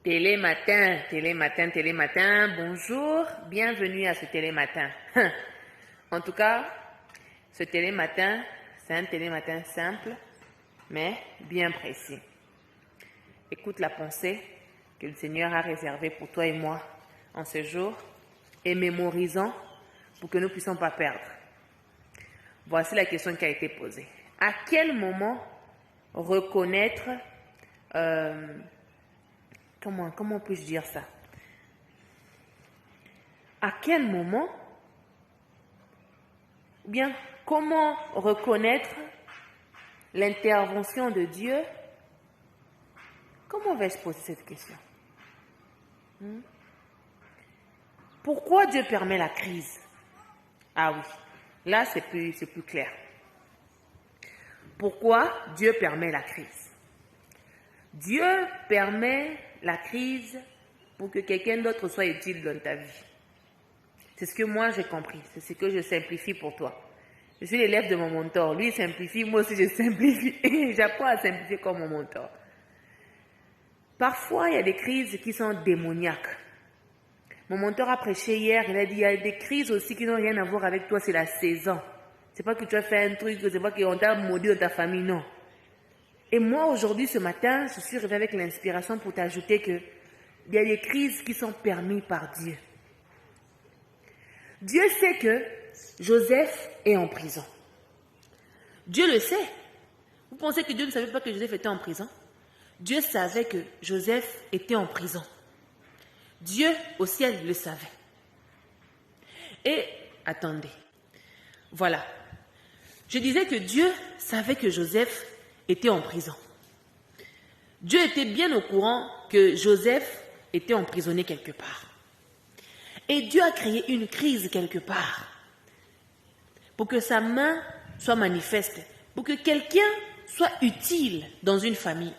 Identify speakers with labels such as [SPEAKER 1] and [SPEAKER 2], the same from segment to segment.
[SPEAKER 1] Télématin, télématin, télématin, bonjour, bienvenue à ce télématin. En tout cas, ce télématin, c'est un télématin simple, mais bien précis. Écoute la pensée que le Seigneur a réservée pour toi et moi en ce jour et mémorisons pour que nous ne puissions pas perdre. Voici la question qui a été posée. À quel moment reconnaître... Comment puis-je dire ça? À quel moment, ou bien comment reconnaître l'intervention de Dieu? Comment vais-je poser cette question? Pourquoi Dieu permet la crise? Ah oui, là c'est plus clair. Pourquoi Dieu permet la crise? Dieu permet la crise pour que quelqu'un d'autre soit utile dans ta vie. C'est ce que moi j'ai compris, c'est ce que je simplifie pour toi. Je suis l'élève de mon mentor, lui il simplifie, moi aussi je simplifie et j'apprends à simplifier comme mon mentor. Parfois il y a des crises qui sont démoniaques. Mon mentor a prêché hier, il a dit il y a des crises aussi qui n'ont rien à voir avec toi, c'est la saison. C'est pas que tu as fait un truc, c'est pas qu'on t'a maudit dans ta famille, non. Et moi, aujourd'hui, ce matin, je suis arrivée avec l'inspiration pour t'ajouter qu'il y a des crises qui sont permises par Dieu. Dieu sait que Joseph est en prison. Dieu le sait. Vous pensez que Dieu ne savait pas que Joseph était en prison? Dieu savait que Joseph était en prison. Dieu au ciel le savait. Et, attendez, voilà. Je disais que Dieu savait que Joseph était en prison. Dieu était bien au courant que Joseph était emprisonné quelque part. Et Dieu a créé une crise quelque part pour que sa main soit manifeste, pour que quelqu'un soit utile dans une famille.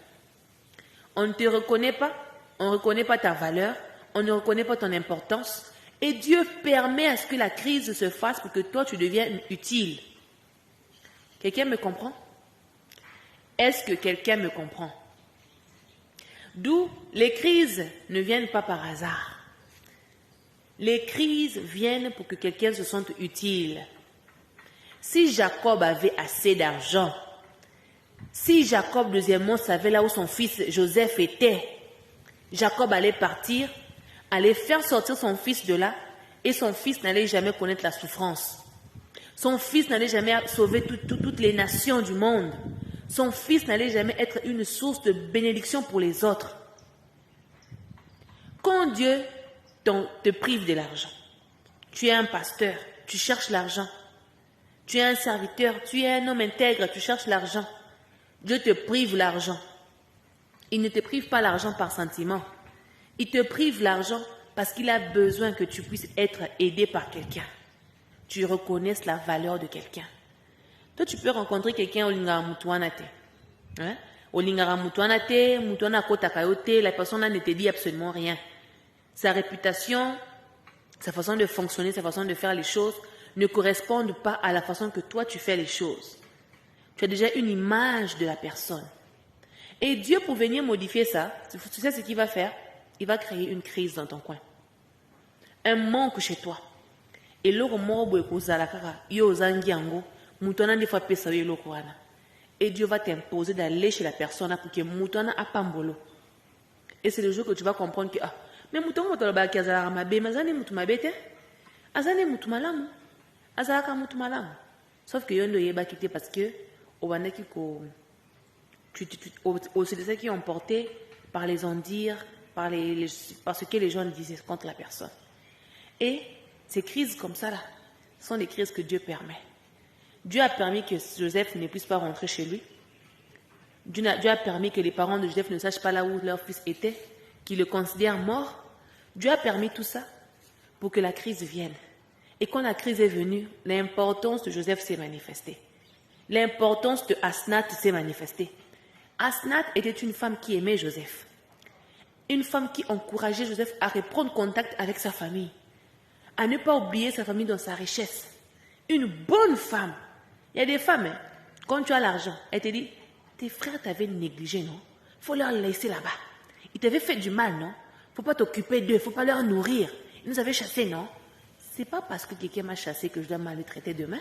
[SPEAKER 1] On ne te reconnaît pas, on ne reconnaît pas ta valeur, on ne reconnaît pas ton importance, et Dieu permet à ce que la crise se fasse pour que toi tu deviennes utile. Quelqu'un me comprend? Est-ce que quelqu'un me comprend? D'où les crises ne viennent pas par hasard. Les crises viennent pour que quelqu'un se sente utile. Si Jacob avait assez d'argent, si Jacob, deuxièmement, savait là où son fils Joseph était, Jacob allait partir, allait faire sortir son fils de là, et son fils n'allait jamais connaître la souffrance. Son fils n'allait jamais sauver toutes les nations du monde. Son fils n'allait jamais être une source de bénédiction pour les autres. Quand Dieu te prive de l'argent, tu es un pasteur, tu cherches l'argent. Tu es un serviteur, tu es un homme intègre, tu cherches l'argent. Dieu te prive l'argent. Il ne te prive pas l'argent par sentiment. Il te prive l'argent parce qu'il a besoin que tu puisses être aidé par quelqu'un. Tu reconnaisses la valeur de quelqu'un. Toi, tu peux rencontrer quelqu'un au lingara mutuana te. Au lingara mutuana te, mutuana kota kayote, la personne ne te dit absolument rien. Sa réputation, sa façon de fonctionner, sa façon de faire les choses ne correspondent pas à la façon que toi tu fais les choses. Tu as déjà une image de la personne. Et Dieu, pour venir modifier ça, tu sais ce qu'il va faire? Il va créer une crise dans ton coin. Un manque chez toi. Et et Dieu va t'imposer d'aller chez la personne pour que Moutona a pambolo. Et c'est le jour que tu vas comprendre que mais Moutona va te le dire azara mabe, mazane mutumabete, azane mutumalamu, azara mutumalamu. Sauf que yondo yeba quitté parce que obanaki ko c'est ça qui est emporté par les ondires, par ce que les gens disaient contre la personne. Et ces crises comme ça là sont des crises que Dieu permet. Dieu a permis que Joseph ne puisse pas rentrer chez lui. Dieu a permis que les parents de Joseph ne sachent pas là où leur fils était, qu'ils le considèrent mort. Dieu a permis tout ça pour que la crise vienne. Et quand la crise est venue, l'importance de Joseph s'est manifestée. L'importance de Asnath s'est manifestée. Asnath était une femme qui aimait Joseph. Une femme qui encourageait Joseph à reprendre contact avec sa famille. À ne pas oublier sa famille dans sa richesse. Une bonne femme. Il y a des femmes, quand tu as l'argent, elle te dit, tes frères t'avaient négligé, non? Il faut leur laisser là-bas. Ils t'avaient fait du mal, non? Faut pas t'occuper d'eux, faut pas leur nourrir. Ils nous avaient chassés, non? C'est pas parce que quelqu'un m'a chassé que je dois mal le traiter demain.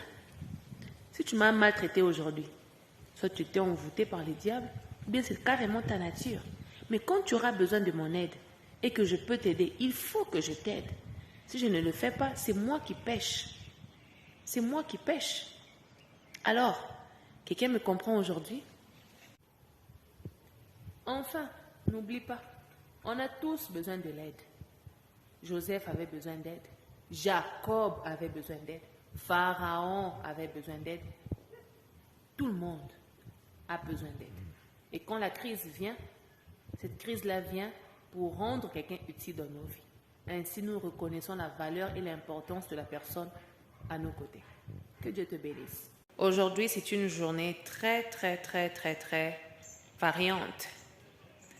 [SPEAKER 1] Si tu m'as maltraité aujourd'hui, soit tu t'es envoûté par les diables, ou bien c'est carrément ta nature. Mais quand tu auras besoin de mon aide et que je peux t'aider, il faut que je t'aide. Si je ne le fais pas, c'est moi qui pêche. C'est moi qui pêche. Alors, quelqu'un me comprend aujourd'hui? Enfin, n'oublie pas, on a tous besoin de l'aide. Joseph avait besoin d'aide. Jacob avait besoin d'aide. Pharaon avait besoin d'aide. Tout le monde a besoin d'aide. Et quand la crise vient, cette crise-là vient pour rendre quelqu'un utile dans nos vies. Ainsi, nous reconnaissons la valeur et l'importance de la personne à nos côtés. Que Dieu te bénisse. Aujourd'hui, c'est une journée très variante.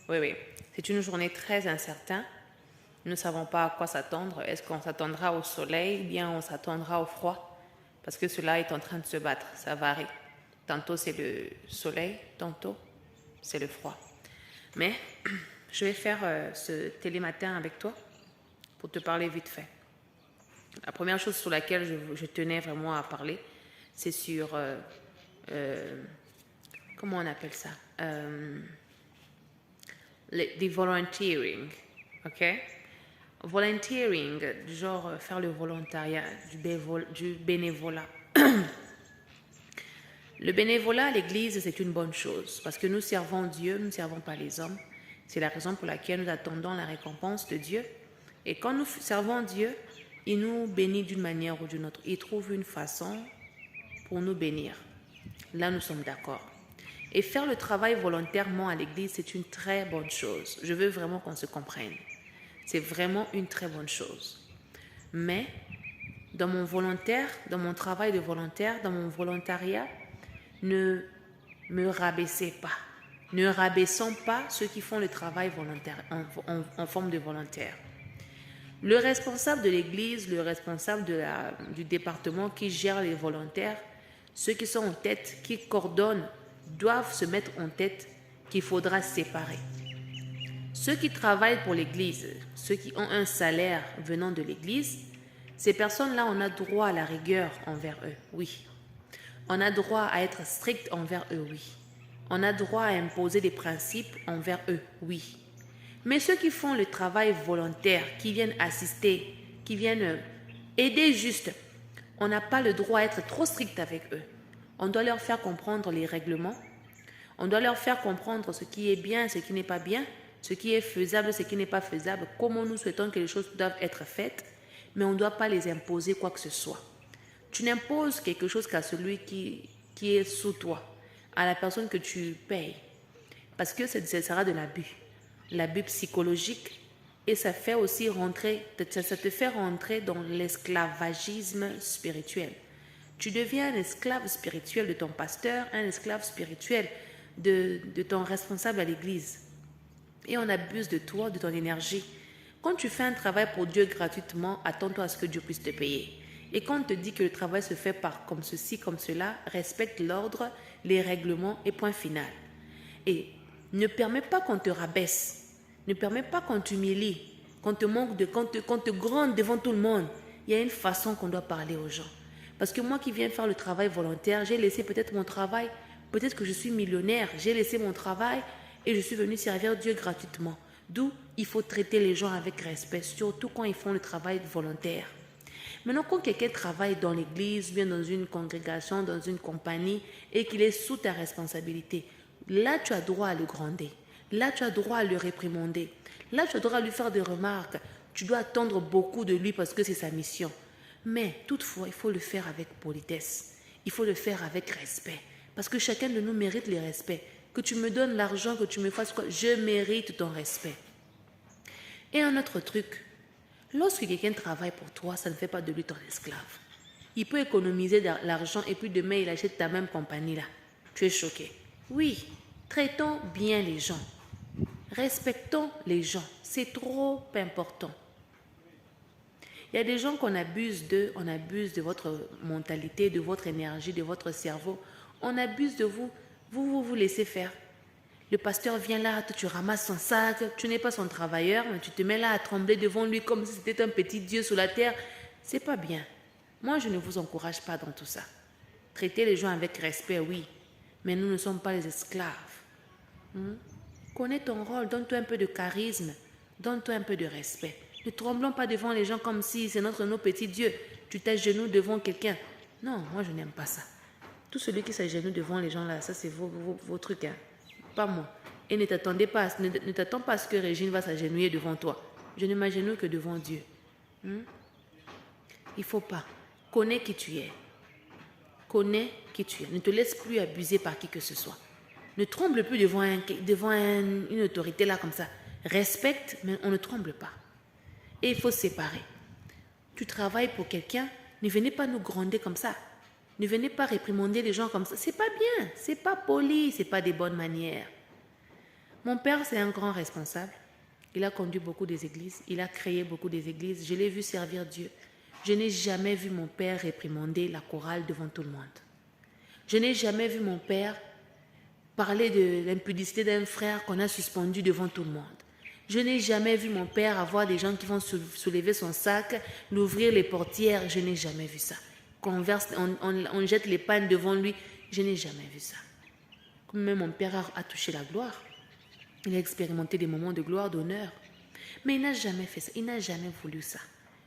[SPEAKER 1] Oui. C'est une journée très incertaine. Nous ne savons pas à quoi s'attendre. Est-ce qu'on s'attendra au soleil ou bien on s'attendra au froid? Parce que cela est en train de se battre. Ça varie. Tantôt c'est le soleil, tantôt c'est le froid. Mais je vais faire ce télématin avec toi pour te parler vite fait. La première chose sur laquelle je tenais vraiment à parler, c'est sur, comment on appelle ça? Des volunteering, ok? Volunteering, genre faire le volontariat, du bénévolat. Le bénévolat à l'église, c'est une bonne chose parce que nous servons Dieu, nous ne servons pas les hommes. C'est la raison pour laquelle nous attendons la récompense de Dieu. Et quand nous servons Dieu, il nous bénit d'une manière ou d'une autre. Il trouve une façon pour nous bénir. Là, nous sommes d'accord. Et faire le travail volontairement à l'église, c'est une très bonne chose. Je veux vraiment qu'on se comprenne. C'est vraiment une très bonne chose. Mais dans mon travail de volontaire, dans mon volontariat, ne me rabaissez pas. Ne rabaissons pas ceux qui font le travail volontaire en forme de volontaire. Le responsable de l'église, le responsable du département qui gère les volontaires, ceux qui sont en tête, qui coordonnent, doivent se mettre en tête qu'il faudra séparer. Ceux qui travaillent pour l'église, ceux qui ont un salaire venant de l'église, ces personnes-là, on a droit à la rigueur envers eux, oui. On a droit à être strict envers eux, oui. On a droit à imposer des principes envers eux, oui. Mais ceux qui font le travail volontaire, qui viennent assister, qui viennent aider juste, on n'a pas le droit à être trop strict avec eux. On doit leur faire comprendre les règlements. On doit leur faire comprendre ce qui est bien, ce qui n'est pas bien, ce qui est faisable, ce qui n'est pas faisable, comment nous souhaitons que les choses doivent être faites, mais on ne doit pas les imposer quoi que ce soit. Tu n'imposes quelque chose qu'à celui qui est sous toi, à la personne que tu payes, parce que ça sera de l'abus psychologique, et ça fait aussi ça te fait rentrer dans l'esclavagisme spirituel. Tu deviens un esclave spirituel de ton pasteur, un esclave spirituel de ton responsable à l'église. Et on abuse de toi, de ton énergie. Quand tu fais un travail pour Dieu gratuitement, attends-toi à ce que Dieu puisse te payer. Et quand on te dit que le travail se fait comme ceci, comme cela, respecte l'ordre, les règlements et point final. Et ne permets pas qu'on te rabaisse. Ne permets pas qu'on t'humilie, qu'on te gronde devant tout le monde. Il y a une façon qu'on doit parler aux gens. Parce que moi qui viens faire le travail volontaire, j'ai laissé peut-être mon travail, peut-être que je suis millionnaire, j'ai laissé mon travail et je suis venu servir Dieu gratuitement. D'où il faut traiter les gens avec respect, surtout quand ils font le travail volontaire. Maintenant, quand quelqu'un travaille dans l'église, bien dans une congrégation, dans une compagnie et qu'il est sous ta responsabilité, là tu as droit à le gronder. Là tu as droit à le réprimander. Là tu as droit à lui faire des remarques. Tu dois attendre beaucoup de lui parce que c'est sa mission. Mais toutefois, il faut le faire avec politesse. Il faut le faire avec respect. Parce que chacun de nous mérite le respect. Que tu me donnes l'argent, que tu me fasses quoi, je mérite ton respect. Et un autre truc, lorsque quelqu'un travaille pour toi, ça ne fait pas de lui ton esclave. Il peut économiser de l'argent et puis demain, il achète ta même compagnie là. Tu es choqué. Oui, traitons bien les gens. Respectons les gens. C'est trop important. Il y a des gens qu'on abuse d'eux, on abuse de votre mentalité, de votre énergie, de votre cerveau. On abuse de vous. Vous laissez faire. Le pasteur vient là, toi, tu ramasses son sac, tu n'es pas son travailleur, mais tu te mets là à trembler devant lui comme si c'était un petit Dieu sur la terre. C'est pas bien. Moi, je ne vous encourage pas dans tout ça. Traitez les gens avec respect, oui, mais nous ne sommes pas les esclaves. Connais ton rôle, donne-toi un peu de charisme, donne-toi un peu de respect. Ne tremblons pas devant les gens comme si c'est nos petits dieux. Tu t'agenouilles devant quelqu'un. Non, moi je n'aime pas ça. Tout celui qui s'agenouille devant les gens là, ça c'est vos trucs, hein. Pas moi. Et ne t'attends pas à ce que Régine va s'agenouiller devant toi. Je ne m'agenouille que devant Dieu. Il ne faut pas. Connais qui tu es. Connais qui tu es. Ne te laisse plus abuser par qui que ce soit. Ne tremble plus devant une autorité là comme ça. Respecte, mais on ne tremble pas. Et il faut se séparer. Tu travailles pour quelqu'un, ne venez pas nous gronder comme ça. Ne venez pas réprimander les gens comme ça. C'est pas bien, c'est pas poli, c'est pas des bonnes manières. Mon père, c'est un grand responsable. Il a conduit beaucoup des églises, il a créé beaucoup des églises. Je l'ai vu servir Dieu. Je n'ai jamais vu mon père réprimander la chorale devant tout le monde. Je n'ai jamais vu mon père parler de l'impudicité d'un frère qu'on a suspendu devant tout le monde. Je n'ai jamais vu mon père avoir des gens qui vont soulever son sac, l'ouvrir les portières. Je n'ai jamais vu ça. On jette les pannes devant lui. Je n'ai jamais vu ça. Comme même mon père a touché la gloire. Il a expérimenté des moments de gloire, d'honneur. Mais il n'a jamais fait ça. Il n'a jamais voulu ça.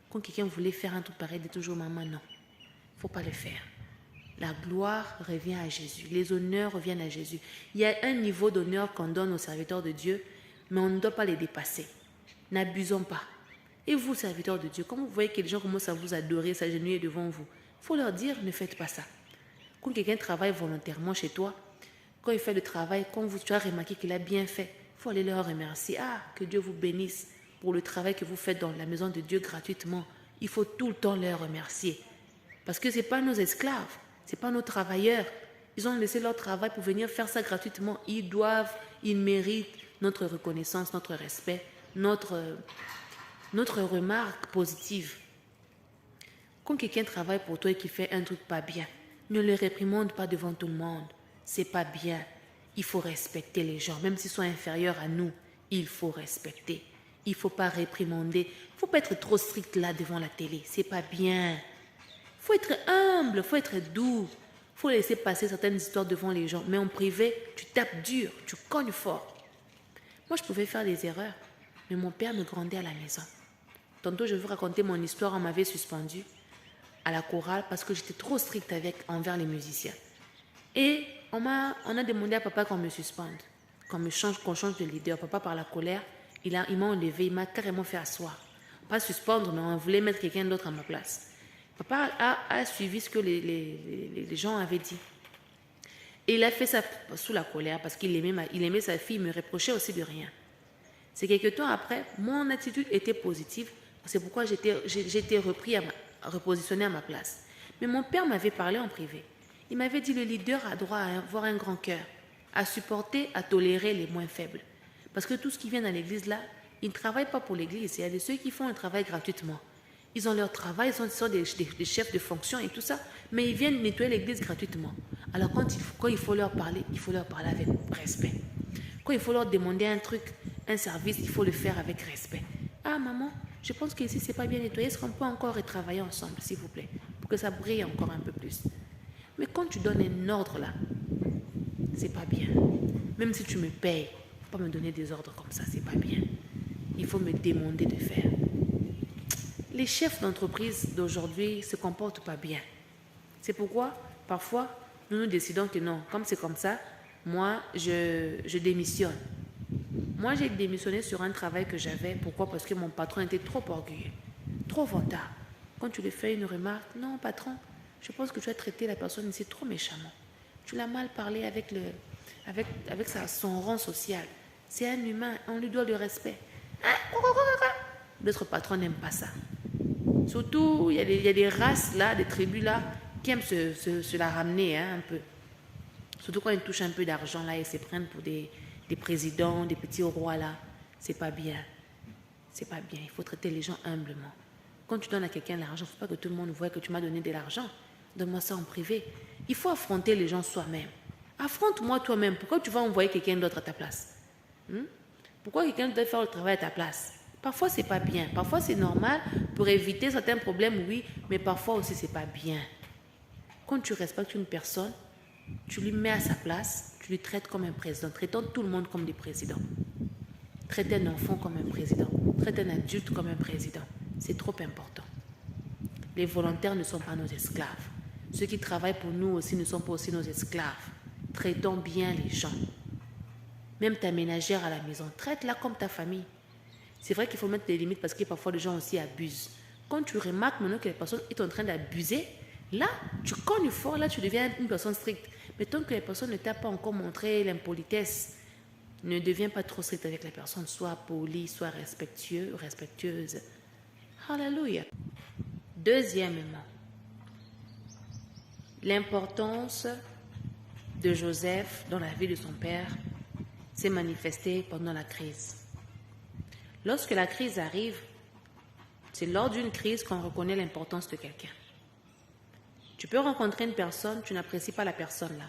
[SPEAKER 1] Quand quelqu'un voulait faire un truc pareil, il dit toujours maman, non. Il ne faut pas le faire. La gloire revient à Jésus. Les honneurs reviennent à Jésus. Il y a un niveau d'honneur qu'on donne aux serviteurs de Dieu, mais on ne doit pas les dépasser. N'abusons pas. Et vous, serviteurs de Dieu, quand vous voyez que les gens commencent à vous adorer, s'agenouiller devant vous, il faut leur dire, ne faites pas ça. Quand quelqu'un travaille volontairement chez toi, quand il fait le travail, quand tu as remarqué qu'il a bien fait, il faut aller leur remercier. Ah, que Dieu vous bénisse pour le travail que vous faites dans la maison de Dieu gratuitement. Il faut tout le temps leur remercier. Parce que ce n'est pas nos esclaves, ce n'est pas nos travailleurs. Ils ont laissé leur travail pour venir faire ça gratuitement. Ils méritent notre reconnaissance, notre respect, notre remarque positive. Quand quelqu'un travaille pour toi et qu'il fait un truc pas bien, ne le réprimande pas devant tout le monde. C'est pas bien. Il faut respecter les gens, même s'ils sont inférieurs à nous. Il faut respecter. Il ne faut pas réprimander. Il ne faut pas être trop strict là devant la télé. C'est pas bien. Il faut être humble, il faut être doux. Il faut laisser passer certaines histoires devant les gens. Mais en privé, tu tapes dur, tu cognes fort. Moi, je pouvais faire des erreurs, mais mon père me grondait à la maison. Tantôt, je veux raconter mon histoire, on m'avait suspendu à la chorale parce que j'étais trop stricte envers les musiciens. Et on a demandé à papa qu'on me suspende, qu'on change de leader. Papa, par la colère, il m'a enlevé, il m'a carrément fait asseoir. Pas suspendre, mais on voulait mettre quelqu'un d'autre à ma place. Papa a suivi ce que les gens avaient dit. Et il a fait ça sous la colère parce qu'il aimait sa fille, il me reprochait aussi de rien. C'est quelques temps après, mon attitude était positive. C'est pourquoi j'ai été repositionné à ma place. Mais mon père m'avait parlé en privé. Il m'avait dit le leader a droit à avoir un grand cœur, à supporter, à tolérer les moins faibles. Parce que tout ce qui vient dans l'église là, ils ne travaillent pas pour l'église. Il y a de ceux qui font un travail gratuitement. Ils ont leur travail, ils sont des chefs de fonction et tout ça, mais ils viennent nettoyer l'église gratuitement. Alors quand il faut leur parler avec respect. Quand il faut leur demander un truc, un service, il faut le faire avec respect. Ah maman, je pense que ici c'est pas bien nettoyé, est-ce qu'on peut encore retravailler ensemble, s'il vous plaît, pour que ça brille encore un peu plus. Mais quand tu donnes un ordre là, c'est pas bien. Même si tu me payes, faut pas me donner des ordres comme ça, c'est pas bien. Il faut me demander de faire. Les chefs d'entreprise d'aujourd'hui se comportent pas bien. C'est pourquoi, parfois, nous décidons que non, comme c'est comme ça, moi, je démissionne. Moi, j'ai démissionné sur un travail que j'avais. Pourquoi? Parce que mon patron était trop orgueilleux, trop vantard. Quand tu lui fais une remarque, non, patron, je pense que tu as traité la personne ici trop méchamment. Tu l'as mal parlé avec son rang social. C'est un humain, on lui doit le respect. D'autres patrons n'aiment pas ça. Surtout, il y a des races là, des tribus là, qui aiment se la ramener un peu. Surtout quand ils touchent un peu d'argent là, ils se prennent pour des présidents, des petits rois là. C'est pas bien. C'est pas bien. Il faut traiter les gens humblement. Quand tu donnes à quelqu'un l'argent, il ne faut pas que tout le monde voie que tu m'as donné de l'argent. Donne-moi ça en privé. Il faut affronter les gens soi-même. Affronte-moi toi-même. Pourquoi tu vas envoyer quelqu'un d'autre à ta place? Pourquoi quelqu'un doit faire le travail à ta place? Parfois, c'est pas bien. Parfois, c'est normal pour éviter certains problèmes, oui, mais parfois aussi, c'est pas bien. Quand tu respectes une personne, tu lui mets à sa place, tu lui traites comme un président. Traitons tout le monde comme des présidents. Traite un enfant comme un président. Traite un adulte comme un président. C'est trop important. Les volontaires ne sont pas nos esclaves. Ceux qui travaillent pour nous aussi ne sont pas aussi nos esclaves. Traitons bien les gens. Même ta ménagère à la maison, traite-la comme ta famille. C'est vrai qu'il faut mettre des limites parce que parfois les gens aussi abusent. Quand tu remarques maintenant que les personnes sont en train d'abuser, là, tu cognes fort, là, tu deviens une personne stricte. Mais tant que les personnes ne t'ont pas encore montré l'impolitesse, ne deviens pas trop strict avec les personnes. Sois poli, sois respectueux, respectueuse. Alléluia. Deuxièmement, l'importance de Joseph dans la vie de son père s'est manifestée pendant la crise. Lorsque la crise arrive, c'est lors d'une crise qu'on reconnaît l'importance de quelqu'un. Tu peux rencontrer une personne, tu n'apprécies pas la personne là.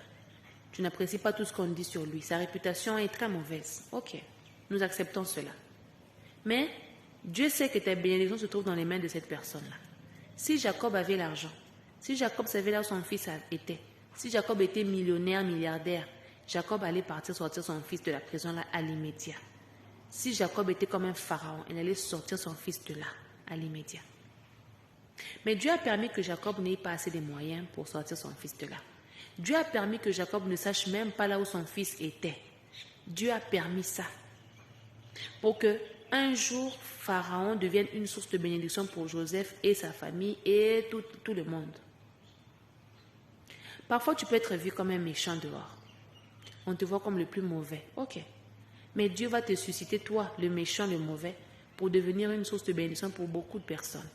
[SPEAKER 1] Tu n'apprécies pas tout ce qu'on dit sur lui. Sa réputation est très mauvaise. Ok, nous acceptons cela. Mais Dieu sait que ta bénédiction se trouve dans les mains de cette personne-là. Si Jacob avait l'argent, si Jacob savait là où son fils était, si Jacob était millionnaire, milliardaire, Jacob allait partir sortir son fils de la prison là à l'immédiat. Si Jacob était comme un pharaon, il allait sortir son fils de là à l'immédiat. Mais Dieu a permis que Jacob n'ait pas assez de moyens pour sortir son fils de là. Dieu a permis que Jacob ne sache même pas là où son fils était. Dieu a permis ça pour que un jour Pharaon devienne une source de bénédiction pour Joseph et sa famille et tout le monde. Parfois, tu peux être vu comme un méchant dehors. On te voit comme le plus mauvais. Ok. Mais Dieu va te susciter, toi, le méchant, le mauvais, pour devenir une source de bénédiction pour beaucoup de personnes.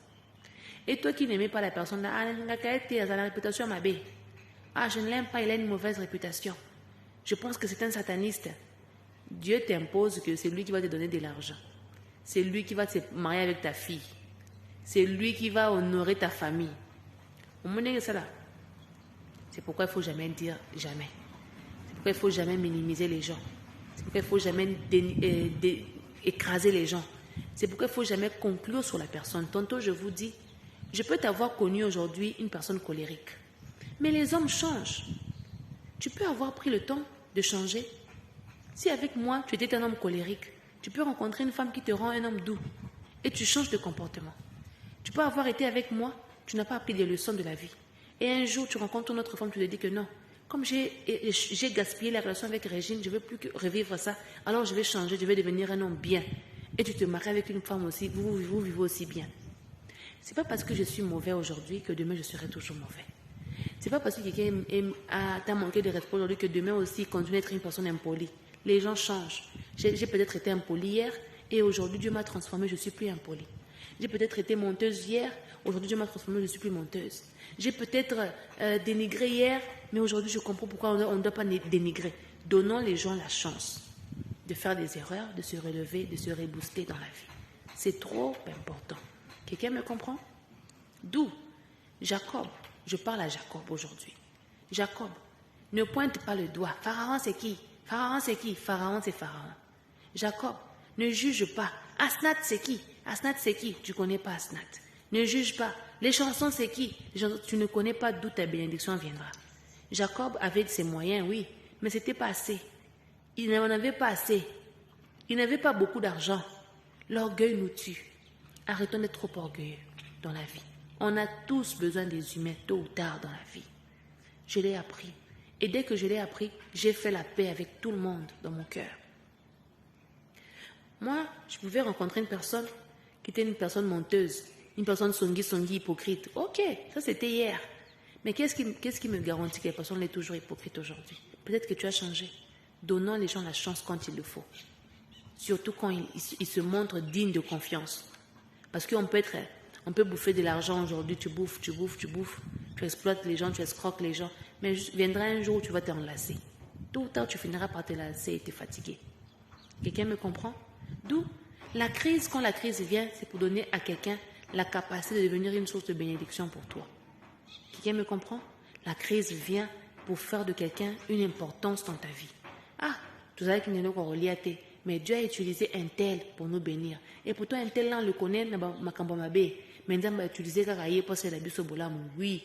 [SPEAKER 1] Et toi qui n'aimais pas la personne, là, la réputation ma bé. Ah, je ne l'aime pas, il a une mauvaise réputation. Je pense que c'est un sataniste. Dieu t'impose que c'est lui qui va te donner de l'argent. C'est lui qui va te marier avec ta fille. C'est lui qui va honorer ta famille. Vous menez ça là. C'est pourquoi il ne faut jamais dire jamais. C'est pourquoi il ne faut jamais minimiser les gens. C'est pourquoi il ne faut jamais écraser les gens. C'est pourquoi il ne faut jamais conclure sur la personne. Tantôt, je vous dis, je peux t'avoir connu aujourd'hui une personne colérique. Mais les hommes changent. Tu peux avoir pris le temps de changer. Si avec moi, tu étais un homme colérique, tu peux rencontrer une femme qui te rend un homme doux. Et tu changes de comportement. Tu peux avoir été avec moi, tu n'as pas appris des leçons de la vie. Et un jour, tu rencontres une autre femme, tu te dis que non. Comme j'ai gaspillé la relation avec Régine, je ne veux plus revivre ça. Alors je vais changer, je vais devenir un homme bien. Et tu te maries avec une femme aussi, vous vivez aussi bien. Ce n'est pas parce que je suis mauvais aujourd'hui que demain je serai toujours mauvais. Ce n'est pas parce que quelqu'un t'a manqué de respect aujourd'hui que demain aussi il continue d'être une personne impolie. Les gens changent. J'ai peut-être été impolie hier et aujourd'hui Dieu m'a transformée, je ne suis plus impolie. J'ai peut-être été menteuse hier, aujourd'hui Dieu m'a transformée, je ne suis plus menteuse. J'ai peut-être dénigré hier, mais aujourd'hui je comprends pourquoi on ne doit pas dénigrer. Donnons les gens la chance de faire des erreurs, de se relever, de se rebooster dans la vie. C'est trop important. Quelqu'un me comprend? D'où Jacob, je parle à Jacob aujourd'hui. Jacob, ne pointe pas le doigt. Pharaon c'est qui? Pharaon c'est qui? Pharaon c'est Pharaon. Jacob, ne juge pas. Asnath c'est qui? Asnath c'est qui? Tu ne connais pas Asnath. Ne juge pas. Les chansons c'est qui? Tu ne connais pas d'où ta bénédiction viendra. Jacob avait ses moyens, oui, mais ce n'était pas assez. Il n'en avait pas assez. Il n'avait pas beaucoup d'argent. L'orgueil nous tue. Arrêtons d'être trop orgueilleux dans la vie. On a tous besoin des humains tôt ou tard dans la vie. Je l'ai appris. Et dès que je l'ai appris, j'ai fait la paix avec tout le monde dans mon cœur. Moi, je pouvais rencontrer une personne qui était une personne menteuse, une personne songi, hypocrite. Ok, ça c'était hier. Mais qu'est-ce qui me garantit que la personne est toujours hypocrite aujourd'hui? Peut-être que tu as changé. Donnons les gens la chance quand il le faut. Surtout quand ils se montrent dignes de confiance. Parce qu'on peut bouffer de l'argent aujourd'hui, tu bouffes. Tu exploites les gens, tu escroques les gens. Mais viendra un jour où tu vas t'enlacer. Tôt ou tard, tu finiras par te lasser et te fatiguer. Quelqu'un me comprend? D'où la crise, quand la crise vient, c'est pour donner à quelqu'un la capacité de devenir une source de bénédiction pour toi. Quelqu'un me comprend? La crise vient pour faire de quelqu'un une importance dans ta vie. Ah, tu savais qu'il n'y a pas relié, mais Dieu a utilisé un tel pour nous bénir. Et pourtant, un tel là, on le connaît, mais Dieu a utilisé pour se la oui,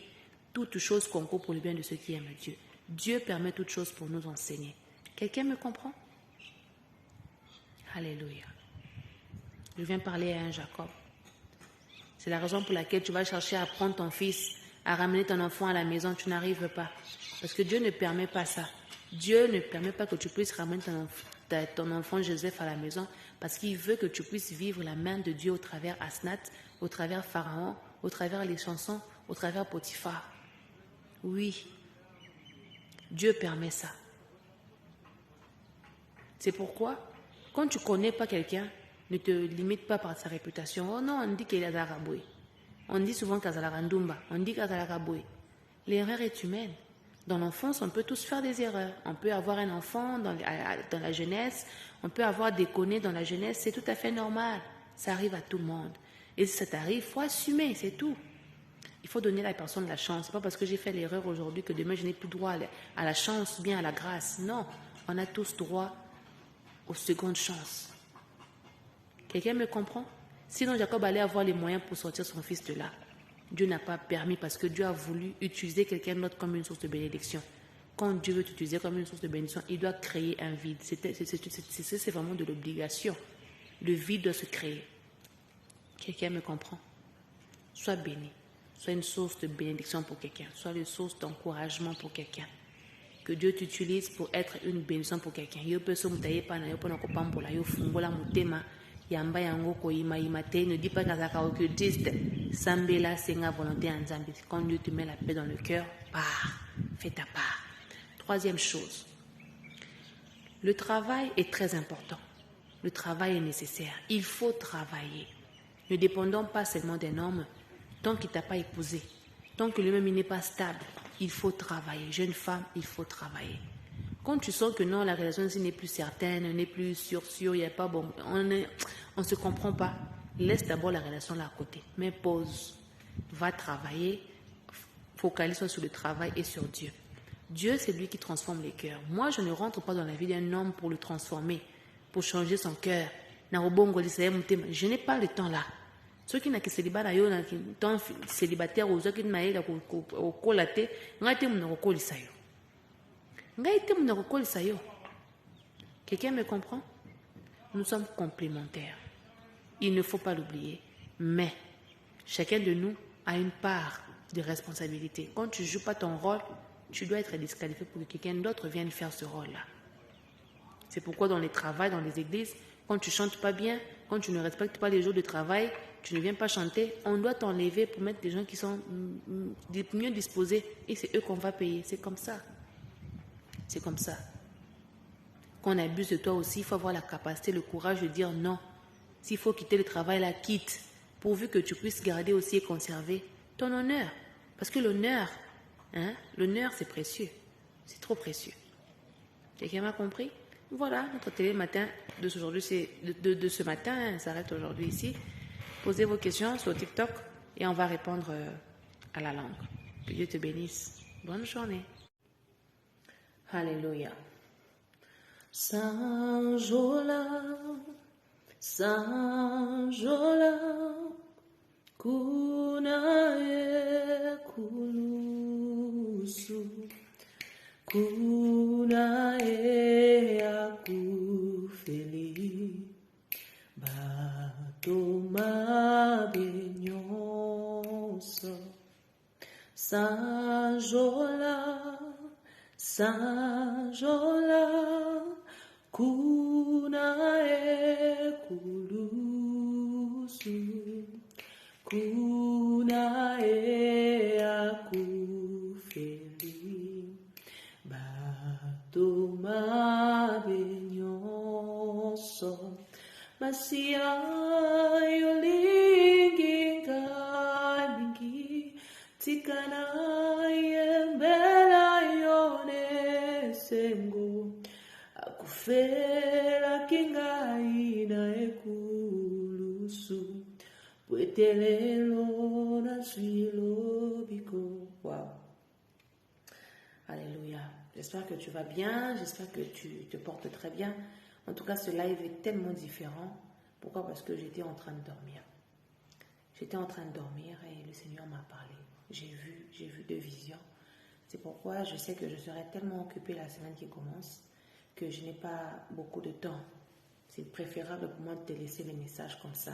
[SPEAKER 1] toutes choses concourent pour le bien de ceux qui aiment Dieu. Dieu permet toutes choses pour nous enseigner. Quelqu'un me comprend? Alléluia. Je viens parler à un Jacob. C'est la raison pour laquelle tu vas chercher à prendre ton fils, à ramener ton enfant à la maison, tu n'arrives pas. Parce que Dieu ne permet pas ça. Dieu ne permet pas que tu puisses ramener ton enfant Joseph à la maison parce qu'il veut que tu puisses vivre la main de Dieu au travers Asnat, au travers Pharaon, au travers les chansons, au travers Potiphar. Oui, Dieu permet ça. C'est pourquoi, quand tu ne connais pas quelqu'un, ne te limite pas par sa réputation. Oh non, on dit qu'il est Azaraboué. On dit souvent qu'Azalarandumba. On dit qu'Azalaraboué. L'erreur est humaine. Dans l'enfance, on peut tous faire des erreurs. On peut avoir un enfant dans la jeunesse. On peut avoir déconné dans la jeunesse. C'est tout à fait normal. Ça arrive à tout le monde. Et si ça t'arrive, il faut assumer, c'est tout. Il faut donner à la personne la chance. Ce n'est pas parce que j'ai fait l'erreur aujourd'hui que demain je n'ai plus droit à la chance, bien à la grâce. Non, on a tous droit aux secondes chances. Quelqu'un me comprend? Sinon, Jacob allait avoir les moyens pour sortir son fils de là. Dieu n'a pas permis parce que Dieu a voulu utiliser quelqu'un d'autre comme une source de bénédiction. Quand Dieu veut t'utiliser comme une source de bénédiction, il doit créer un vide. C'est vraiment de l'obligation. Le vide doit se créer. Quelqu'un me comprend? Sois béni. Sois une source de bénédiction pour quelqu'un. Sois une source d'encouragement pour quelqu'un. Que Dieu t'utilise pour être une bénédiction pour quelqu'un. Yamba yango ko ima te, ne dis pas qu'azaka occultiste. Sambela senga volonté en Zambie. Quand Dieu te met la paix dans le cœur, pars, fais ta part. Troisième chose, le travail est très important. Le travail est nécessaire. Il faut travailler. Ne dépendons pas seulement d'un homme tant qu'il ne t'a pas épousé. Tant que lui-même il n'est pas stable, il faut travailler. Jeune femme, il faut travailler. Quand tu sens que non, la relation ici n'est plus certaine, n'est plus sûre, il n'y a pas bon, on ne se comprend pas, laisse d'abord la relation là à côté. Mais pause, va travailler, focalise-toi sur le travail et sur Dieu. Dieu, c'est lui qui transforme les cœurs. Moi, je ne rentre pas dans la vie d'un homme pour le transformer, pour changer son cœur. Je n'ai pas le temps là. Ceux qui n'ont que célibataire ou ceux qui n'ont que quelqu'un me comprend? Nous sommes complémentaires. Il ne faut pas l'oublier. Mais chacun de nous a une part de responsabilité. Quand tu ne joues pas ton rôle, tu dois être disqualifié pour que quelqu'un d'autre vienne faire ce rôle-là. C'est pourquoi dans les travails, dans les églises, quand tu ne chantes pas bien, quand tu ne respectes pas les jours de travail, tu ne viens pas chanter, on doit t'enlever pour mettre des gens qui sont mieux disposés et c'est eux qu'on va payer. C'est comme ça. C'est comme ça. Quand on abuse de toi aussi, il faut avoir la capacité, le courage de dire non. S'il faut quitter le travail, là, quitte. Pourvu que tu puisses garder aussi et conserver ton honneur. Parce que l'honneur, l'honneur c'est précieux. C'est trop précieux. Quelqu'un m'a compris? Voilà, notre télé matin de ce matin s'arrête aujourd'hui ici. Posez vos questions sur TikTok et on va répondre à la langue. Que Dieu te bénisse. Bonne journée. Alléluia. Sanjola, Sanjola, Kunae Kulusu, Kunae Akufeli, Batoma Benyoso, Sanjola, Sanjola, Kunae Kulusu, Kunae Akufeli, Batoma Benyoso, Masia Yolingi Galingi, Tikana Yembela Yone Sengo, Akufela Kingai na Ekulusu, Puetelelo na Swilo Biko. Wow. Alléluia. J'espère que tu vas bien, j'espère que tu te portes très bien. En tout cas, ce live est tellement différent. Pourquoi? Parce que j'étais en train de dormir. J'étais en train de dormir et le Seigneur m'a parlé. J'ai vu deux visions. C'est pourquoi je sais que je serai tellement occupée la semaine qui commence que je n'ai pas beaucoup de temps. C'est préférable pour moi de te laisser les messages comme ça.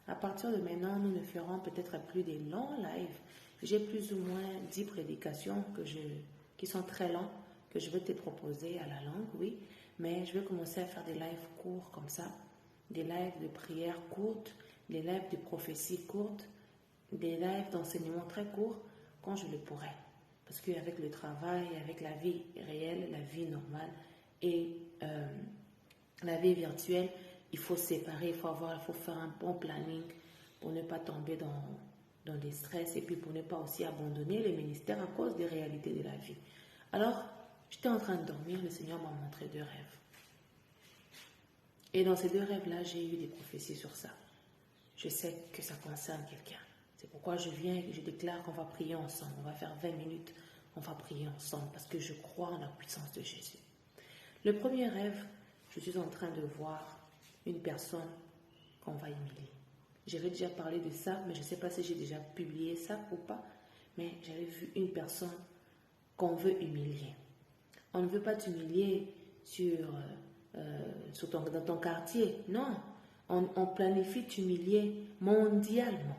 [SPEAKER 1] À partir de maintenant, nous ne ferons peut-être plus des longs lives. J'ai plus ou moins 10 prédications qui sont très longues, que je vais te proposer à la langue, oui. Mais je vais commencer à faire des lives courts comme ça. Des lives de prière courtes, des lives de prophétie courtes, des lives d'enseignement très courts quand je le pourrai. Parce qu'avec le travail, avec la vie réelle, la vie normale et la vie virtuelle, il faut séparer, il faut faire un bon planning pour ne pas tomber dans des stress et puis pour ne pas aussi abandonner les ministères à cause des réalités de la vie. Alors, j'étais en train de dormir, le Seigneur m'a montré 2 rêves. Et dans ces 2 rêves-là, j'ai eu des prophéties sur ça. Je sais que ça concerne quelqu'un. C'est pourquoi je viens et je déclare qu'on va prier ensemble. On va faire 20 minutes, on va prier ensemble parce que je crois en la puissance de Jésus. Le premier rêve, je suis en train de voir une personne qu'on va humilier. J'avais déjà parlé de ça, mais je ne sais pas si j'ai déjà publié ça ou pas. Mais j'avais vu une personne qu'on veut humilier. On ne veut pas t'humilier dans ton quartier. Non, on planifie t'humilier mondialement.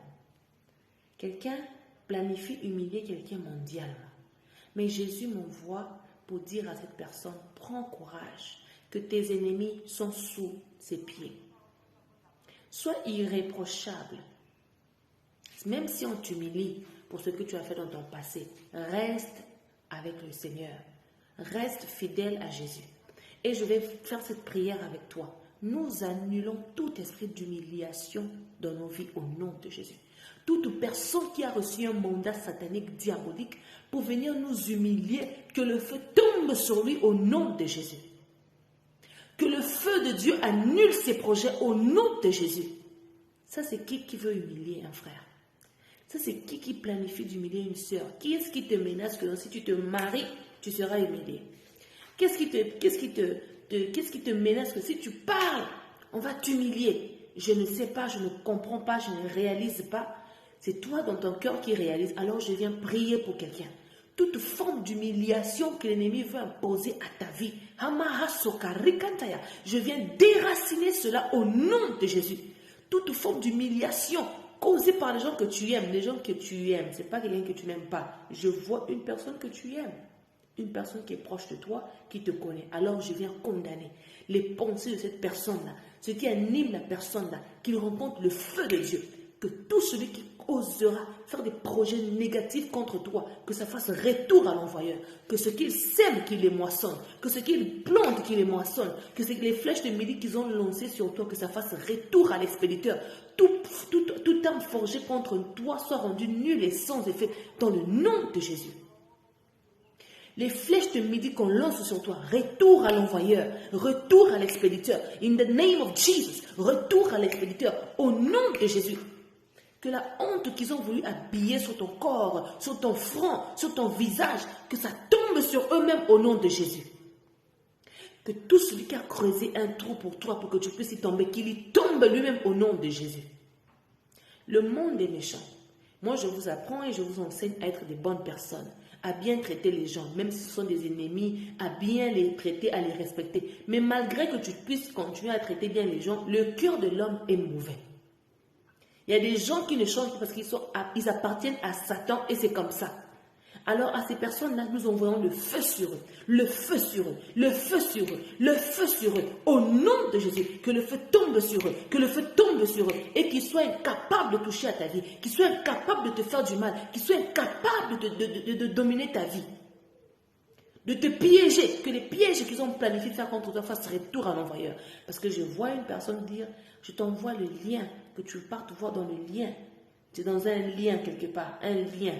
[SPEAKER 1] Quelqu'un planifie humilier quelqu'un mondialement. Mais Jésus m'envoie pour dire à cette personne, prends courage, que tes ennemis sont sous ses pieds. Sois irréprochable. Même si on t'humilie pour ce que tu as fait dans ton passé, reste avec le Seigneur. Reste fidèle à Jésus. Et je vais faire cette prière avec toi. Nous annulons tout esprit d'humiliation dans nos vies au nom de Jésus. Toute personne qui a reçu un mandat satanique diabolique pour venir nous humilier, que le feu tombe sur lui au nom de Jésus. Que le feu de Dieu annule ses projets au nom de Jésus. Ça, c'est qui veut humilier un frère? Ça, c'est qui planifie d'humilier une sœur? Qui est-ce qui te menace que si tu te maries, tu seras humilié? Qu'est-ce qui te menace que si tu parles, on va t'humilier? Je ne sais pas, je ne comprends pas, je ne réalise pas. C'est toi dans ton cœur qui réalise. Alors je viens prier pour quelqu'un. Toute forme d'humiliation que l'ennemi veut imposer à ta vie, je viens déraciner cela au nom de Jésus. Toute forme d'humiliation causée par les gens que tu aimes, ce n'est pas quelqu'un que tu n'aimes pas. Je vois une personne que tu aimes, une personne qui est proche de toi, qui te connaît. Alors je viens condamner les pensées de cette personne-là, ce qui anime la personne-là, qu'il rencontre le feu de Dieu. Que tout celui qui osera faire des projets négatifs contre toi, que ça fasse retour à l'envoyeur, que ce qu'il sème, qu'il les moissonne, que ce qu'il plante, qu'il les moissonne, que les flèches de midi qu'ils ont lancées sur toi, que ça fasse retour à l'expéditeur. Tout arme forgé contre toi soit rendu nul et sans effet dans le nom de Jésus. Les flèches de midi qu'on lance sur toi, retour à l'envoyeur, retour à l'expéditeur. In the name of Jesus, retour à l'expéditeur, au nom de Jésus. Que la honte qu'ils ont voulu habiller sur ton corps, sur ton front, sur ton visage, que ça tombe sur eux-mêmes au nom de Jésus. Que tout celui qui a creusé un trou pour toi, pour que tu puisses y tomber, qu'il y tombe lui-même au nom de Jésus. Le monde est méchant. Moi, je vous apprends et je vous enseigne à être des bonnes personnes, à bien traiter les gens, même si ce sont des ennemis, à bien les traiter, à les respecter. Mais malgré que tu puisses continuer à traiter bien les gens, le cœur de l'homme est mauvais. Il y a des gens qui ne changent pas parce qu'ils appartiennent à Satan et c'est comme ça. Alors à ces personnes-là, nous envoyons le feu sur eux, le feu sur eux, le feu sur eux, le feu sur eux, au nom de Jésus, que le feu tombe sur eux, que le feu tombe sur eux et qu'ils soient incapables de toucher à ta vie, qu'ils soient incapables de te faire du mal, qu'ils soient incapables de dominer ta vie, de te piéger, que les pièges qu'ils ont planifié de faire contre toi fassent retour à l'envoyeur. Parce que je vois une personne dire, je t'envoie le lien, que tu partes voir dans le lien. C'est dans un lien quelque part, un lien.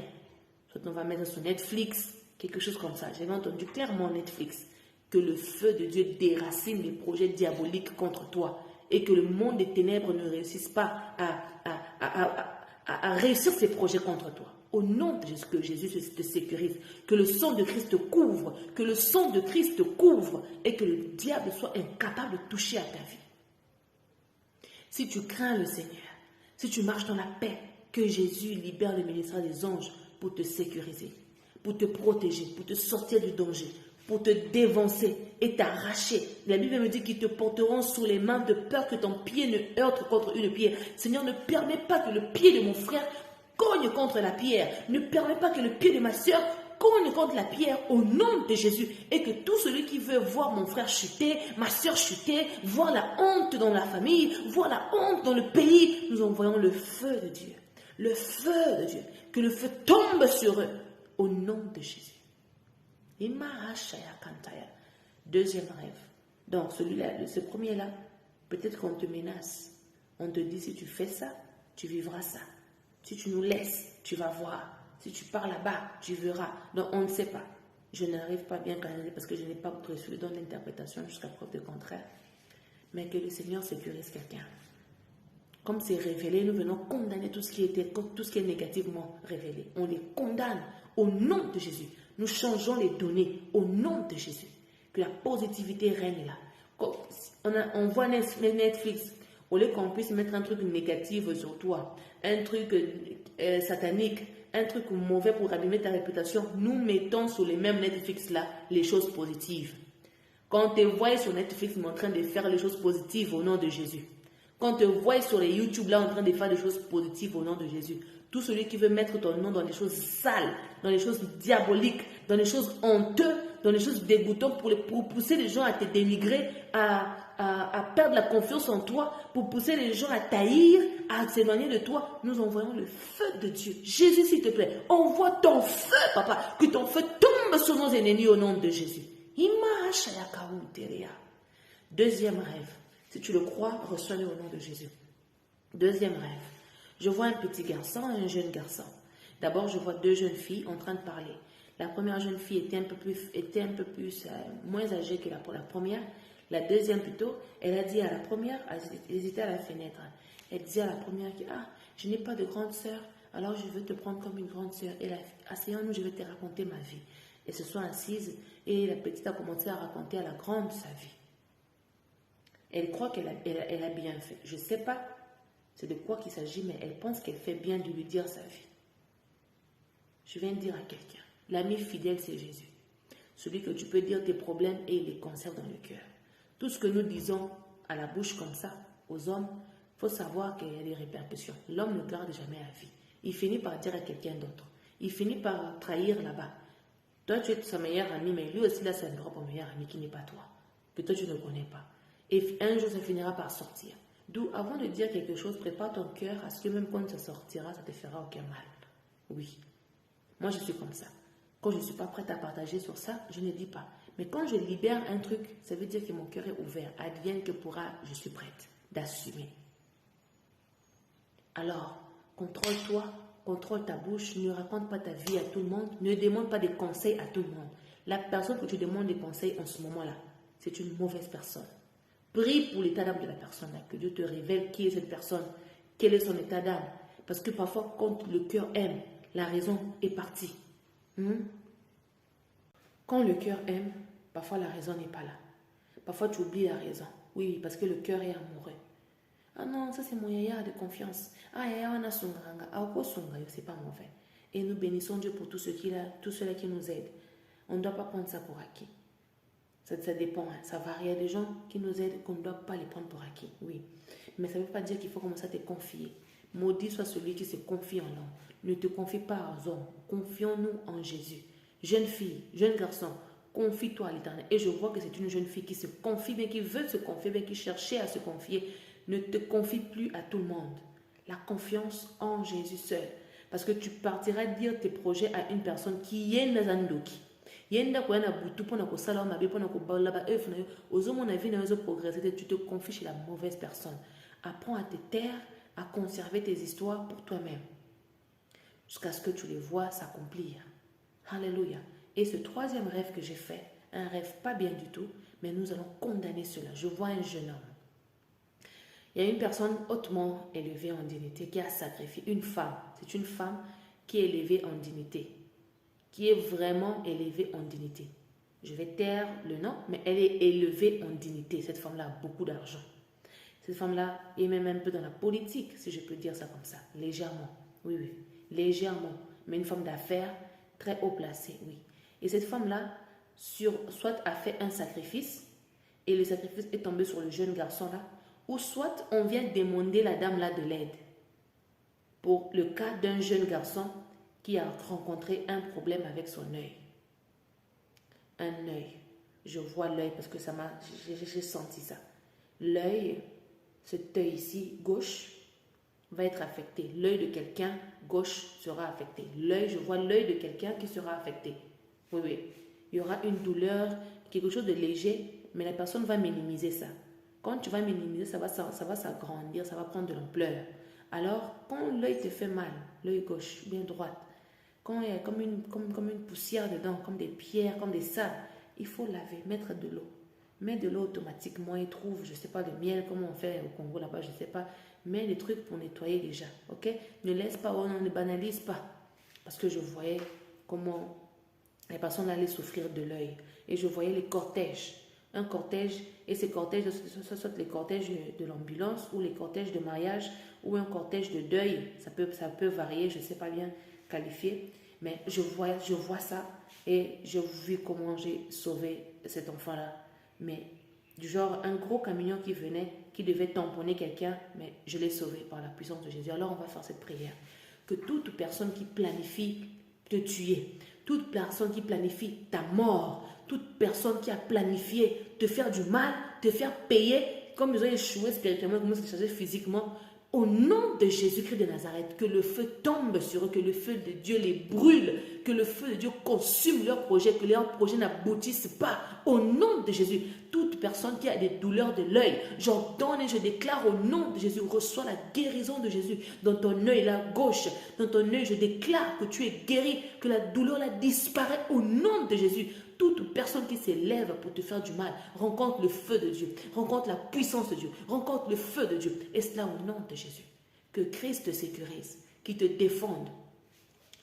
[SPEAKER 1] Soit on va mettre sur Netflix, quelque chose comme ça. J'ai entendu clairement Netflix. Que le feu de Dieu déracine les projets diaboliques contre toi. Et que le monde des ténèbres ne réussisse pas à réussir ses projets contre toi. Au nom de Jésus, que Jésus te sécurise, que le sang de Christ te couvre, que le sang de Christ te couvre et que le diable soit incapable de toucher à ta vie. Si tu crains le Seigneur, si tu marches dans la paix, que Jésus libère le ministère des anges pour te sécuriser, pour te protéger, pour te sortir du danger, pour te dévancer et t'arracher. La Bible me dit qu'ils te porteront sous les mains de peur que ton pied ne heurte contre une pierre. Seigneur, ne permets pas que le pied de mon frère cogne contre la pierre. Ne permets pas que le pied de ma soeur cogne contre la pierre au nom de Jésus. Et que tout celui qui veut voir mon frère chuter, ma soeur chuter, voir la honte dans la famille, voir la honte dans le pays, nous envoyons le feu de Dieu. Le feu de Dieu. Que le feu tombe sur eux au nom de Jésus. Deuxième rêve. Donc celui-là, ce premier-là, peut-être qu'on te menace. On te dit si tu fais ça, tu vivras ça. Si tu nous laisses, tu vas voir. Si tu pars là-bas, tu verras. Donc on ne sait pas. Je n'arrive pas bien à canaliser parce que je n'ai pas reçu le don d'interprétation jusqu'à preuve de contraire. Mais que le Seigneur sécurise quelqu'un. Comme c'est révélé, nous venons condamner tout ce qui est négativement révélé. On les condamne au nom de Jésus. Nous changeons les données au nom de Jésus. Que la positivité règne là. On voit Netflix, au lieu qu'on puisse mettre un truc négatif sur toi, un truc satanique, un truc mauvais pour abîmer ta réputation, nous mettons sur les mêmes Netflix là les choses positives. Quand on te voit sur Netflix en train de faire les choses positives au nom de Jésus. Quand on te voit sur les YouTube là en train de faire des choses positives au nom de Jésus. Tout celui qui veut mettre ton nom dans des choses sales, dans des choses diaboliques, dans des choses honteuses, dans des choses dégoûtantes pour pousser les gens à te dénigrer, à perdre la confiance en toi, pour pousser les gens à taillir, à s'éloigner de toi, nous envoyons le feu de Dieu. Jésus, s'il te plaît, envoie ton feu, papa, que ton feu tombe sur nos ennemis au nom de Jésus. Deuxième rêve. Si tu le crois, reçois-le au nom de Jésus. Deuxième rêve. Je vois un petit garçon et un jeune garçon. D'abord, je vois deux jeunes filles en train de parler. La première jeune fille était un peu plus moins âgée que la première. La deuxième plutôt, elle a dit à la première, elle était à la fenêtre. Elle disait à la première, je n'ai pas de grande sœur, alors je veux te prendre comme une grande sœur. Et asseyons-nous, je vais te raconter ma vie. Elles se sont assises et la petite a commencé à raconter à la grande sa vie. Elle croit qu'elle a bien fait. Je ne sais pas c'est de quoi qu'il s'agit, mais elle pense qu'elle fait bien de lui dire sa vie. Je viens de dire à quelqu'un, l'ami fidèle, c'est Jésus. Celui que tu peux dire tes problèmes et il les conserve dans le cœur. Tout ce que nous disons à la bouche comme ça, aux hommes, il faut savoir qu'il y a des répercussions. L'homme ne garde jamais la vie. Il finit par dire à quelqu'un d'autre. Il finit par trahir là-bas. Toi, tu es sa meilleure amie, mais lui aussi, là, c'est un propre meilleur ami qui n'est pas toi. Que toi, tu ne connais pas. Et un jour, ça finira par sortir. D'où, avant de dire quelque chose, prépare ton cœur à ce que même quand ça sortira, ça te fera aucun mal. Oui. Moi, je suis comme ça. Quand je ne suis pas prête à partager sur ça, je ne dis pas. Mais quand je libère un truc, ça veut dire que mon cœur est ouvert. Advienne que pourra, je suis prête d'assumer. Alors, contrôle-toi, contrôle ta bouche, ne raconte pas ta vie à tout le monde, ne demande pas des conseils à tout le monde. La personne que tu demandes des conseils en ce moment-là, c'est une mauvaise personne. Prie pour l'état d'âme de la personne, là, que Dieu te révèle qui est cette personne, quel est son état d'âme. Parce que parfois, quand le cœur aime, la raison est partie. Quand le cœur aime, parfois la raison n'est pas là. Parfois, tu oublies la raison. Oui, parce que le cœur est amoureux. Ah non, ça c'est mon yaya de confiance. Ah, yaya, on a sunganga. Ah, quoi sungayo, c'est pas mauvais. Et nous bénissons Dieu pour tous ceux-là qui nous aident. On ne doit pas prendre ça pour acquis. Ça dépend, hein. Ça varie. Il y a des gens qui nous aident qu'on ne doit pas les prendre pour acquis, oui. Mais ça ne veut pas dire qu'il faut commencer à te confier. Maudit soit celui qui se confie en l'homme. Ne te confie pas aux hommes. Confions-nous en Jésus. Jeune fille, jeune garçon, confie-toi à l'Éternel. Et je vois que c'est une jeune fille qui se confie, bien qui veut se confier, bien qui cherchait à se confier. Ne te confie plus à tout le monde. La confiance en Jésus seul. Parce que tu partiras dire tes projets à une personne qui est Nazandoki. Yenda kwa na butu pona ko sala mabe pona ko bala ba efna ozomo na vie na zo progresser, tu te confies chez la mauvaise personne. Apprends à te taire, à conserver tes histoires pour toi-même jusqu'à ce que tu les vois s'accomplir. Alléluia. Et ce troisième rêve que j'ai fait, un rêve pas bien du tout, mais nous allons condamner cela. Je vois un jeune homme. Il y a une personne hautement élevée en dignité qui a sacrifié une femme. C'est une femme qui est élevée en dignité, qui est vraiment élevée en dignité. Je vais taire le nom, mais elle est élevée en dignité. Cette femme-là a beaucoup d'argent. Cette femme-là est même un peu dans la politique, si je peux dire ça comme ça, légèrement. Oui, oui, légèrement. Mais une femme d'affaires très haut placée, oui. Et cette femme-là, soit a fait un sacrifice, et le sacrifice est tombé sur le jeune garçon-là, ou soit on vient demander la dame-là de l'aide. Pour le cas d'un jeune garçon qui a rencontré un problème avec son œil. Un œil. Je vois l'œil parce que j'ai senti ça. L'œil, cet œil ici, gauche, va être affecté. L'œil de quelqu'un, gauche, sera affecté. L'œil, je vois l'œil de quelqu'un qui sera affecté. Oui, oui. Il y aura une douleur, quelque chose de léger, mais la personne va minimiser ça. Quand tu vas minimiser, ça va s'agrandir, ça va prendre de l'ampleur. Alors, quand l'œil te fait mal, l'œil gauche, bien droite, quand il y a comme une poussière dedans, comme des pierres, comme des sables, il faut laver, mettre de l'eau. Mets de l'eau automatiquement et trouve, je ne sais pas, le miel, comment on fait au Congo là-bas, je ne sais pas. Mets des trucs pour nettoyer déjà, ok? Ne laisse pas, oh non, ne banalise pas. Parce que je voyais comment les personnes allaient souffrir de l'œil. Et je voyais les cortèges. Un cortège, et ces cortèges, ce soit les cortèges de l'ambulance ou les cortèges de mariage ou un cortège de deuil. Ça peut varier, je ne sais pas bien qualifier. Mais je vois ça et j'ai vu comment j'ai sauvé cet enfant-là. Mais du genre, un gros camion qui venait, qui devait tamponner quelqu'un, mais je l'ai sauvé par la puissance de Jésus. Alors on va faire cette prière. Que toute personne qui planifie te tuer, toute personne qui planifie ta mort, toute personne qui a planifié te faire du mal, te faire payer, comme ils ont échoué spirituellement, comme ils ont échoué physiquement, au nom de Jésus-Christ de Nazareth, que le feu tombe sur eux, que le feu de Dieu les brûle, que le feu de Dieu consume leurs projets, que leurs projets n'aboutissent pas. Au nom de Jésus, toute personne qui a des douleurs de l'œil, j'ordonne et je déclare au nom de Jésus, reçois la guérison de Jésus dans ton œil, la gauche, dans ton œil, je déclare que tu es guéri, que la douleur là disparaît au nom de Jésus. Toute personne qui s'élève pour te faire du mal, rencontre le feu de Dieu, rencontre la puissance de Dieu, rencontre le feu de Dieu. Et cela au nom de Jésus. Que Christ te sécurise, qu'il te défende.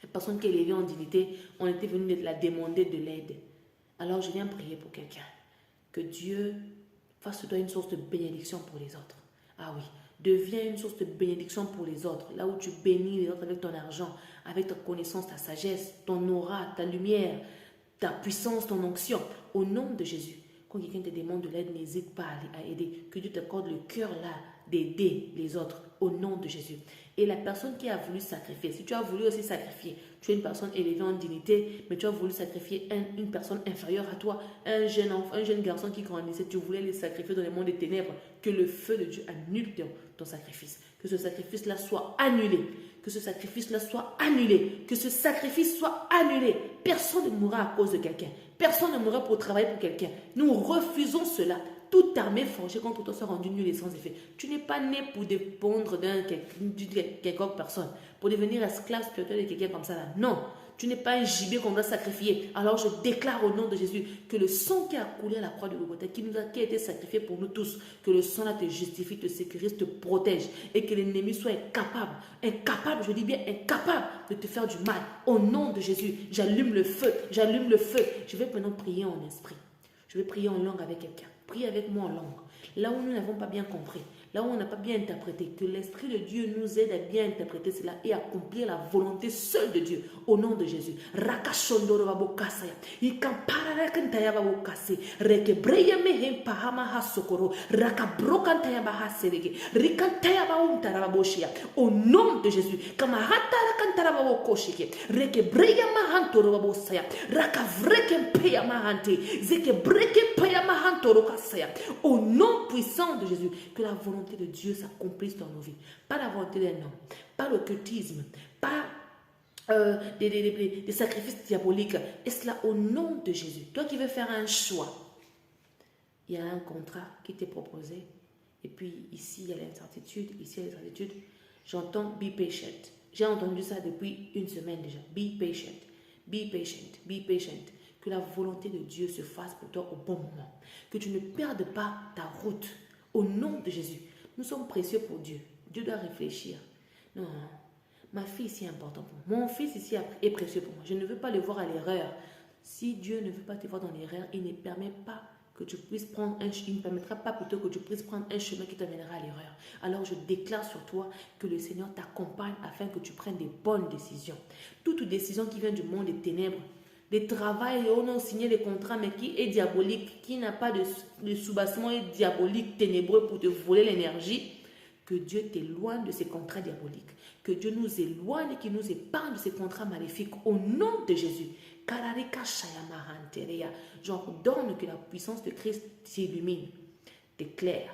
[SPEAKER 1] La personne qui est élevée en dignité, on était venu la demander de l'aide. Alors je viens prier pour quelqu'un. Que Dieu fasse de toi une source de bénédiction pour les autres. Ah oui, deviens une source de bénédiction pour les autres. Là où tu bénis les autres avec ton argent, avec ta connaissance, ta sagesse, ton aura, ta lumière, ta puissance, ton onction, au nom de Jésus. Quand quelqu'un te demande de l'aide, n'hésite pas à aider. Que Dieu t'accorde le cœur là d'aider les autres, au nom de Jésus. Et la personne qui a voulu sacrifier, si tu as voulu aussi sacrifier, tu es une personne élevée en dignité, mais tu as voulu sacrifier une personne inférieure à toi, un jeune enfant, un jeune garçon qui grandissait, tu voulais les sacrifier dans le monde des ténèbres, que le feu de Dieu annule ton sacrifice. Que ce sacrifice-là soit annulé. Que ce sacrifice-là soit annulé. Que ce sacrifice soit annulé. Personne ne mourra à cause de quelqu'un. Personne ne mourra pour travailler pour quelqu'un. Nous refusons cela. Toute armée forgée contre toi soit rendue nulle et sans effet. Tu n'es pas né pour dépendre d'une quelconque personne, pour devenir esclave spirituel de quelqu'un comme ça là. Non, tu n'es pas un gibier qu'on doit sacrifier. Alors je déclare au nom de Jésus que le sang qui a coulé à la croix de Golgotha, qui a été sacrifié pour nous tous, que le sang là te justifie, te sécurise, te protège et que l'ennemi soit incapable, je dis bien incapable de te faire du mal. Au nom de Jésus, j'allume le feu, j'allume le feu. Je vais maintenant prier en esprit. Je vais prier en langue avec quelqu'un. Prie avec moi en langue. Là où nous n'avons pas bien compris, là où on n'a pas bien interprété, que l'Esprit de Dieu nous aide à bien interpréter cela et accomplir la volonté seule de Dieu au nom de Jésus. Au nom de Jésus. Au nom puissant de Jésus, que la volonté de Dieu s'accomplisse dans nos vies. Pas la volonté d'un homme, pas l'occultisme, pas des sacrifices diaboliques. Et cela au nom de Jésus. Toi qui veux faire un choix, il y a un contrat qui t'est proposé. Et puis ici, il y a l'incertitude, ici, il y a l'incertitude. J'entends be patient. J'ai entendu ça depuis une semaine déjà. Be patient, be patient, be patient. Que la volonté de Dieu se fasse pour toi au bon moment. Que tu ne perdes pas ta route. Au nom de Jésus. Nous sommes précieux pour Dieu. Dieu doit réfléchir. Non, ma fille ici est importante pour moi. Mon fils ici est précieux pour moi. Je ne veux pas le voir à l'erreur. Si Dieu ne veut pas te voir dans l'erreur, il ne permet pas que tu puisses prendre il ne permettra pas plutôt que tu puisses prendre un chemin qui t'amènera à l'erreur. Alors je déclare sur toi que le Seigneur t'accompagne afin que tu prennes des bonnes décisions. Toute décision qui vient du monde des ténèbres, des travails, on a signé des contrats, mais qui est diabolique, qui n'a pas de soubassement est diabolique, ténébreux pour te voler l'énergie, que Dieu t'éloigne de ces contrats diaboliques. Que Dieu nous éloigne et qu'il nous épargne de ces contrats maléfiques au nom de Jésus. J'ordonne que la puissance de Christ t'illumine, t'éclaire,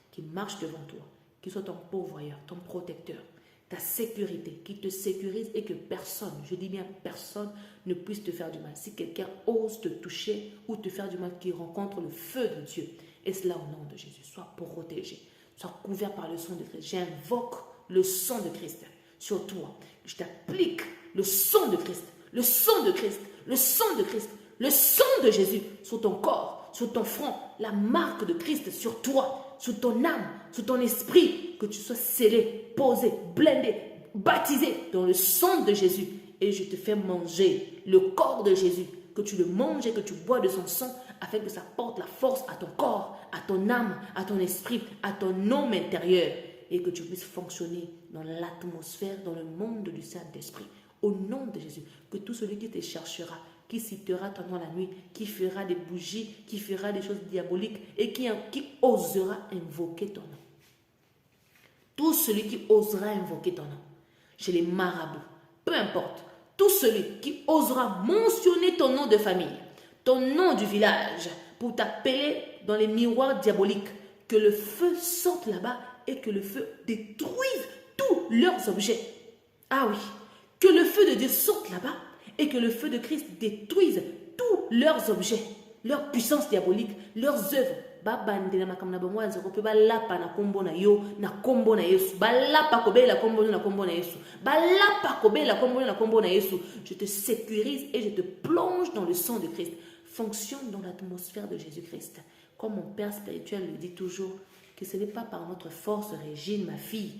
[SPEAKER 1] qu'il marche devant toi, qu'il soit ton pourvoyeur, ton protecteur, ta sécurité, qu'il te sécurise et que personne, je dis bien personne, ne puisse te faire du mal. Si quelqu'un ose te toucher ou te faire du mal, qu'il rencontre le feu de Dieu. Et cela au nom de Jésus. Sois protégé, sois couvert par le sang de Christ. J'invoque le sang de Christ sur toi. Je t'applique le sang de Christ, le sang de Christ, le sang de Christ, le sang de Jésus sur ton corps, sur ton front, la marque de Christ sur toi, sur ton âme, sur ton esprit, que tu sois scellé, posé, blindé, baptisé dans le sang de Jésus. Et je te fais manger le corps de Jésus, que tu le manges et que tu bois de son sang, afin que ça porte la force à ton corps, à ton âme, à ton esprit, à ton homme intérieur, et que tu puisses fonctionner dans l'atmosphère, dans le monde du Saint-Esprit. Au nom de Jésus, que tout celui qui te cherchera, qui citera ton nom la nuit, qui fera des bougies, qui fera des choses diaboliques et qui osera invoquer ton nom. Tout celui qui osera invoquer ton nom, chez les marabouts, peu importe, tout celui qui osera mentionner ton nom de famille, ton nom du village, pour t'appeler dans les miroirs diaboliques, que le feu sorte là-bas et que le feu détruise tous leurs objets. Ah oui, que le feu de Dieu sorte là-bas et que le feu de Christ détruise tous leurs objets, leur puissance diabolique, leurs œuvres. Babandela makamna bamwazi ko pe balapa na kombo na yo na kombo na Yesu, balapa ko be la kombo na kombo na Yesu, balapa ko be la kombo na Yesu. Je te sécurise et je te plonge dans le sang de Christ. Fonctionne dans l'atmosphère de Jésus-Christ. Comme mon Père spirituel le dit toujours, que ce n'est pas par notre force, Régine, ma fille,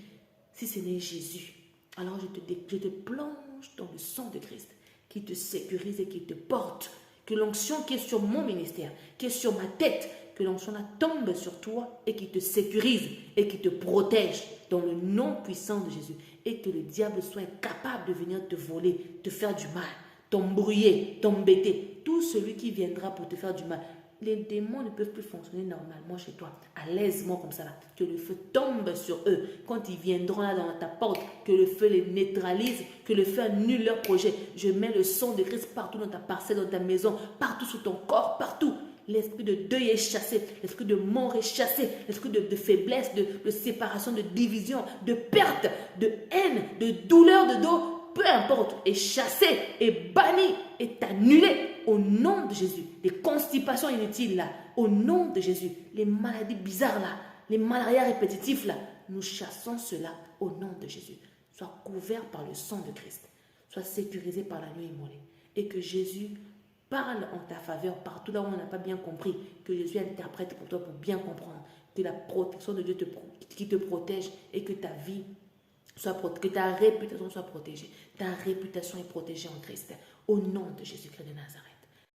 [SPEAKER 1] si ce n'est Jésus. Alors je te plonge dans le sang de Christ qui te sécurise et qui te porte. Que l'onction qui est sur mon ministère, qui est sur ma tête, que l'onction là tombe sur toi et qui te sécurise et qui te protège dans le nom puissant de Jésus. Et que le diable soit incapable de venir te voler, te faire du mal, t'embrouiller, t'embêter. Tout celui qui viendra pour te faire du mal. Les démons ne peuvent plus fonctionner normalement chez toi, à l'aisement comme ça là. Que le feu tombe sur eux. Quand ils viendront là dans ta porte, que le feu les neutralise, que le feu annule leur projet. Je mets le sang de Christ partout dans ta parcelle, dans ta maison, partout sur ton corps, partout. L'esprit de deuil est chassé, l'esprit de mort est chassé, l'esprit de faiblesse, de séparation, de division, de perte, de haine, de douleur de dos, peu importe, est chassé, est banni, est annulé au nom de Jésus. Les constipations inutiles là, au nom de Jésus. Les maladies bizarres là, les malarias répétitifs là, nous chassons cela au nom de Jésus. Sois couvert par le sang de Christ, sois sécurisé par la nuit immolée et que Jésus parle en ta faveur partout là où on n'a pas bien compris, que Jésus interprète pour toi pour bien comprendre, que la protection de Dieu qui te protège et que ta vie soit protégée, que ta réputation soit protégée. Ta réputation est protégée en Christ. Au nom de Jésus-Christ de Nazareth.